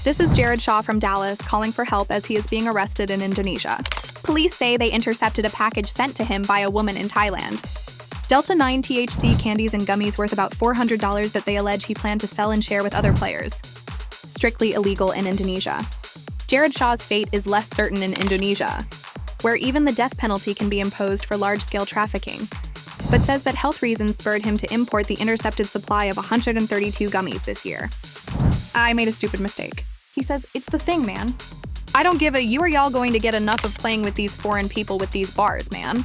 This is Jared Shaw from Dallas calling for help as he is being arrested in Indonesia. Police say they intercepted a package sent to him by a woman in Thailand. Delta 9 THC candies and gummies worth about $400 that they allege he planned to sell and share with other players. Strictly illegal in Indonesia. Jared Shaw's fate is less certain in Indonesia, where even the death penalty can be imposed for large-scale trafficking, but says that health reasons spurred him to import the intercepted supply of 132 gummies this year. I made a stupid mistake. He says, it's the thing, man. I don't give a you or y'all going to get enough of playing with these foreign people with these bars, man.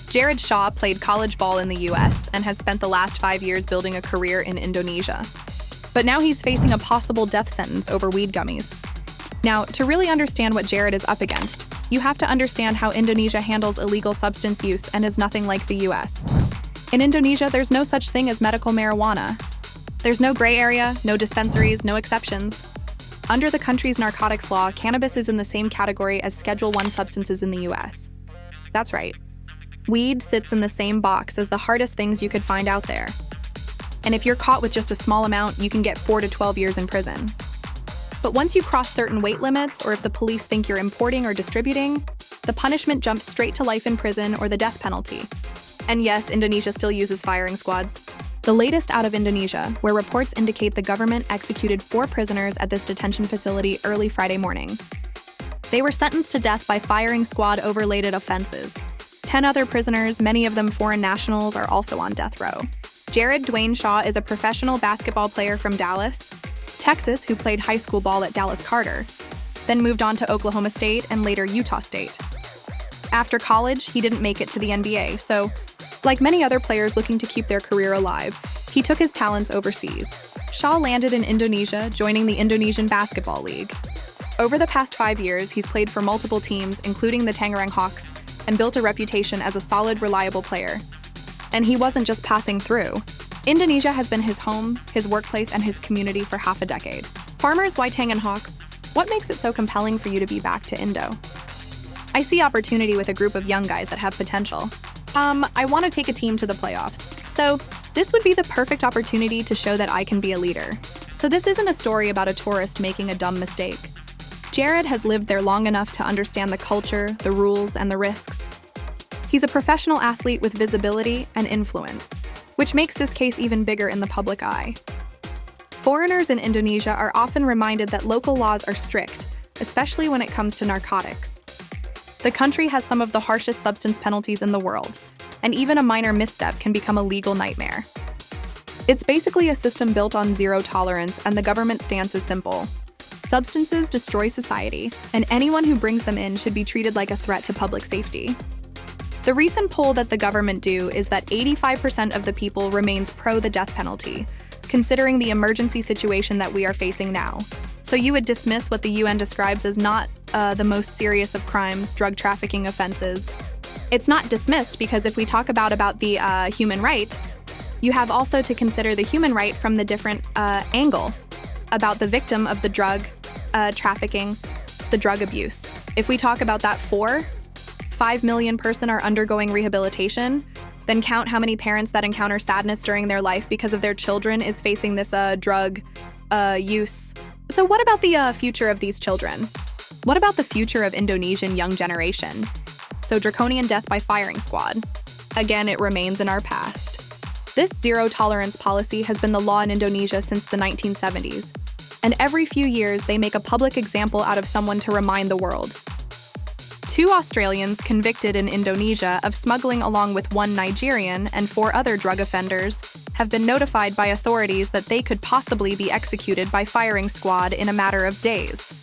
Jared Shaw played college ball in the US and has spent the last 5 years building a career in Indonesia. But now he's facing a possible death sentence over weed gummies. Now, to really understand what Jared is up against, you have to understand how Indonesia handles illegal substance use and is nothing like the US. In Indonesia, there's no such thing as medical marijuana. There's no gray area, no dispensaries, no exceptions. Under the country's narcotics law, cannabis is in the same category as Schedule I substances in the US. That's right. Weed sits in the same box as the hardest things you could find out there. And if you're caught with just a small amount, you can get 4 to 12 years in prison. But once you cross certain weight limits, or if the police think you're importing or distributing, the punishment jumps straight to life in prison or the death penalty. And yes, Indonesia still uses firing squads. The latest out of Indonesia, where reports indicate the government executed 4 prisoners at this detention facility early Friday morning. They were sentenced to death by firing squad overlated offenses. 10 other prisoners, many of them foreign nationals, are also on death row. Jared Dwayne Shaw is a professional basketball player from Dallas, Texas, who played high school ball at Dallas Carter, then moved on to Oklahoma State and later Utah State. After college, he didn't make it to the NBA, so like many other players looking to keep their career alive, he took his talents overseas. Shaw landed in Indonesia, joining the Indonesian Basketball League. Over the past 5 years, he's played for multiple teams, including the Tangerang Hawks, and built a reputation as a solid, reliable player. And he wasn't just passing through. Indonesia has been his home, his workplace, and his community for half a decade. Farmers, Tangerang Hawks, what makes it so compelling for you to be back to Indo? I see opportunity with a group of young guys that have potential. I want to take a team to the playoffs. So this would be the perfect opportunity to show that I can be a leader. So this isn't a story about a tourist making a dumb mistake. Jared has lived there long enough to understand the culture, the rules, and the risks. He's a professional athlete with visibility and influence, which makes this case even bigger in the public eye. Foreigners in Indonesia are often reminded that local laws are strict, especially when it comes to narcotics. The country has some of the harshest substance penalties in the world, and even a minor misstep can become a legal nightmare. It's basically a system built on zero tolerance, and the government stance is simple. Substances destroy society, and anyone who brings them in should be treated like a threat to public safety. The recent poll that the government do is that 85% of the people remains pro the death penalty, considering the emergency situation that we are facing now. So you would dismiss what the UN describes as not the most serious of crimes, drug trafficking offenses. It's not dismissed because if we talk about the human right, you have also to consider the human right from the different angle about the victim of the drug trafficking, the drug abuse. If we talk about that 5 million person are undergoing rehabilitation, then count how many parents that encounter sadness during their life because of their children is facing this drug use. So what about the future of these children? What about the future of Indonesian young generation? So draconian death by firing squad. Again, it remains in our past. This zero-tolerance policy has been the law in Indonesia since the 1970s, and every few years they make a public example out of someone to remind the world. 2 Australians convicted in Indonesia of smuggling along with 1 Nigerian and 4 other drug offenders have been notified by authorities that they could possibly be executed by firing squad in a matter of days.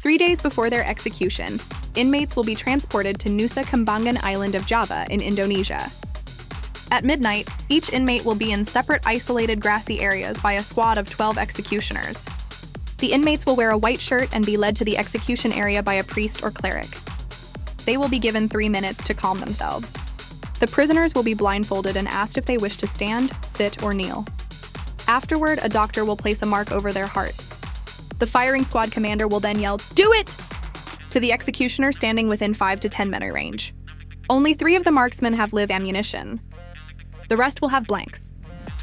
3 days before their execution, inmates will be transported to Nusa Kambangan Island of Java in Indonesia. At midnight, each inmate will be in separate isolated grassy areas by a squad of 12 executioners. The inmates will wear a white shirt and be led to the execution area by a priest or cleric. They will be given 3 minutes to calm themselves. The prisoners will be blindfolded and asked if they wish to stand, sit, or kneel. Afterward, a doctor will place a mark over their hearts. The firing squad commander will then yell, "Do it!" to the executioner standing within 5 to 10 meter range. Only 3 of the marksmen have live ammunition. The rest will have blanks.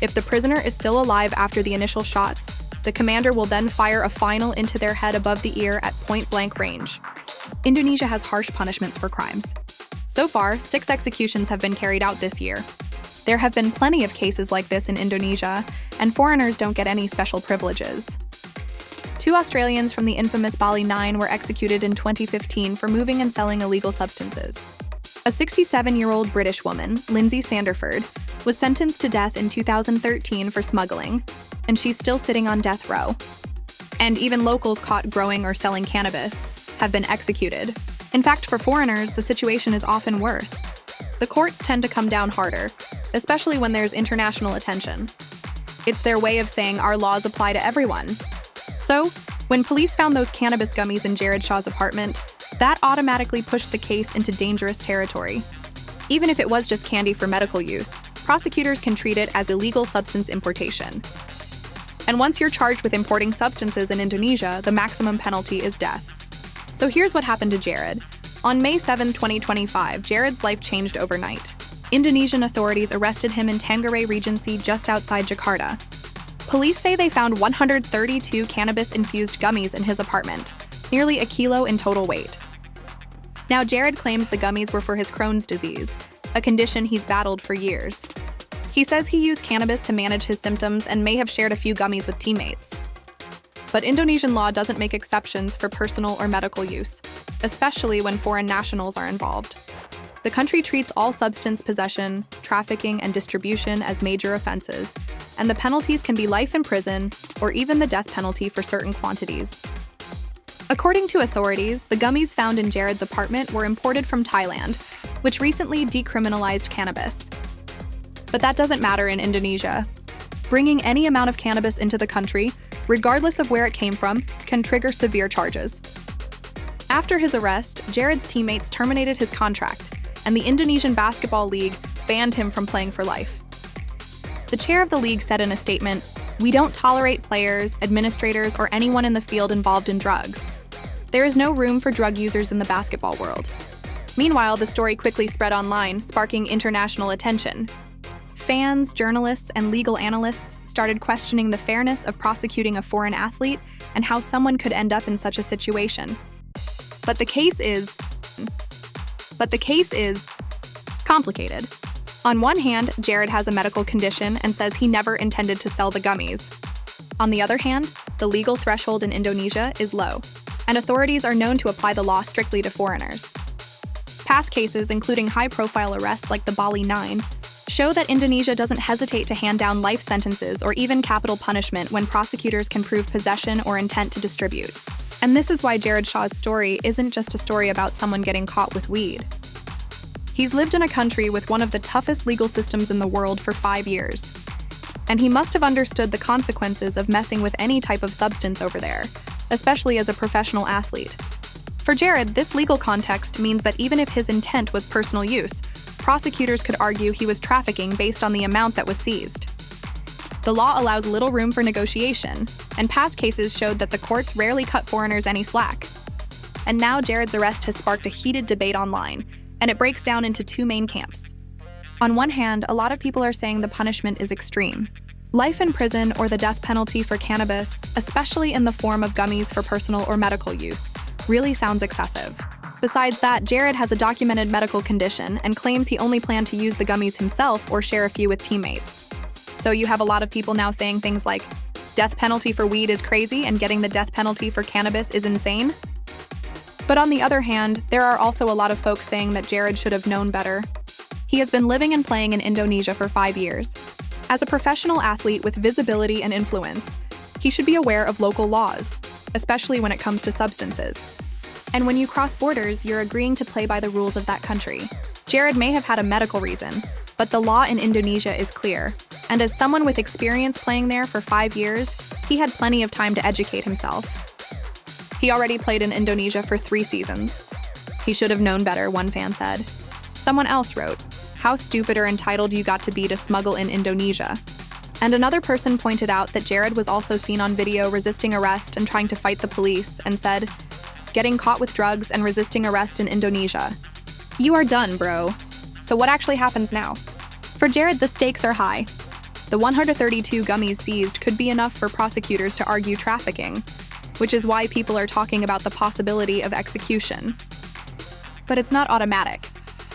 If the prisoner is still alive after the initial shots, The commander will then fire a final into their head above the ear at point-blank range. Indonesia has harsh punishments for crimes. So far, 6 executions have been carried out this year. There have been plenty of cases like this in Indonesia, and foreigners don't get any special privileges. 2 Australians from the infamous Bali 9 were executed in 2015 for moving and selling illegal substances. A 67-year-old British woman, Lindsay Sanderford, was sentenced to death in 2013 for smuggling, and she's still sitting on death row. And even locals caught growing or selling cannabis have been executed. In fact, for foreigners, the situation is often worse. The courts tend to come down harder, especially when there's international attention. It's their way of saying our laws apply to everyone. So, when police found those cannabis gummies in Jared Shaw's apartment, that automatically pushed the case into dangerous territory. Even if it was just candy for medical use, prosecutors can treat it as illegal substance importation. And once you're charged with importing substances in Indonesia, the maximum penalty is death. So here's what happened to Jared. On May 7, 2025, Jared's life changed overnight. Indonesian authorities arrested him in Tanggerang Regency just outside Jakarta. Police say they found 132 cannabis-infused gummies in his apartment, nearly a kilo in total weight. Now, Jared claims the gummies were for his Crohn's disease, a condition he's battled for years. He says he used cannabis to manage his symptoms and may have shared a few gummies with teammates. But Indonesian law doesn't make exceptions for personal or medical use, especially when foreign nationals are involved. The country treats all substance possession, trafficking, and distribution as major offenses, and the penalties can be life in prison or even the death penalty for certain quantities. According to authorities, the gummies found in Jared's apartment were imported from Thailand, which recently decriminalized cannabis. But that doesn't matter in Indonesia. Bringing any amount of cannabis into the country, regardless of where it came from, can trigger severe charges. After his arrest, Jared's teammates terminated his contract, and the Indonesian Basketball League banned him from playing for life. The chair of the league said in a statement, "We don't tolerate players, administrators, or anyone in the field involved in drugs. There is no room for drug users in the basketball world." Meanwhile, the story quickly spread online, sparking international attention. Fans, journalists, and legal analysts started questioning the fairness of prosecuting a foreign athlete and how someone could end up in such a situation. But the case is complicated. On one hand, Jared has a medical condition and says he never intended to sell the gummies. On the other hand, the legal threshold in Indonesia is low, and authorities are known to apply the law strictly to foreigners. Past cases, including high-profile arrests like the Bali 9, show that Indonesia doesn't hesitate to hand down life sentences or even capital punishment when prosecutors can prove possession or intent to distribute. And this is why Jared Shaw's story isn't just a story about someone getting caught with weed. He's lived in a country with one of the toughest legal systems in the world for 5 years. And he must have understood the consequences of messing with any type of substance over there, especially as a professional athlete. For Jared, this legal context means that even if his intent was personal use, prosecutors could argue he was trafficking based on the amount that was seized. The law allows little room for negotiation, and past cases showed that the courts rarely cut foreigners any slack. And now Jared's arrest has sparked a heated debate online, and it breaks down into 2 main camps. On one hand, a lot of people are saying the punishment is extreme. Life in prison or the death penalty for cannabis, especially in the form of gummies for personal or medical use, really sounds excessive. Besides that, Jared has a documented medical condition and claims he only planned to use the gummies himself or share a few with teammates. So you have a lot of people now saying things like, death penalty for weed is crazy and getting the death penalty for cannabis is insane? But on the other hand, there are also a lot of folks saying that Jared should have known better. He has been living and playing in Indonesia for 5 years. As a professional athlete with visibility and influence, he should be aware of local laws, especially when it comes to substances. And when you cross borders, you're agreeing to play by the rules of that country. Jared may have had a medical reason, but the law in Indonesia is clear. And as someone with experience playing there for 5 years, he had plenty of time to educate himself. He already played in Indonesia for 3 seasons. He should have known better, one fan said. Someone else wrote, "How stupid or entitled you got to be to smuggle in Indonesia." And another person pointed out that Jared was also seen on video resisting arrest and trying to fight the police and said, "Getting caught with drugs and resisting arrest in Indonesia. You are done, bro." So what actually happens now? For Jared, the stakes are high. The 132 gummies seized could be enough for prosecutors to argue trafficking, which is why people are talking about the possibility of execution. But it's not automatic.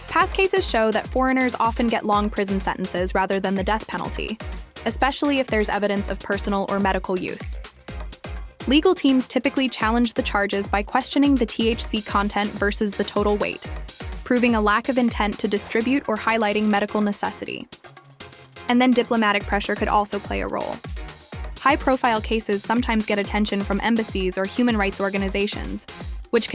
Past cases show that foreigners often get long prison sentences rather than the death penalty, especially if there's evidence of personal or medical use. Legal teams typically challenge the charges by questioning the THC content versus the total weight, proving a lack of intent to distribute or highlighting medical necessity. And then diplomatic pressure could also play a role. High-profile cases sometimes get attention from embassies or human rights organizations,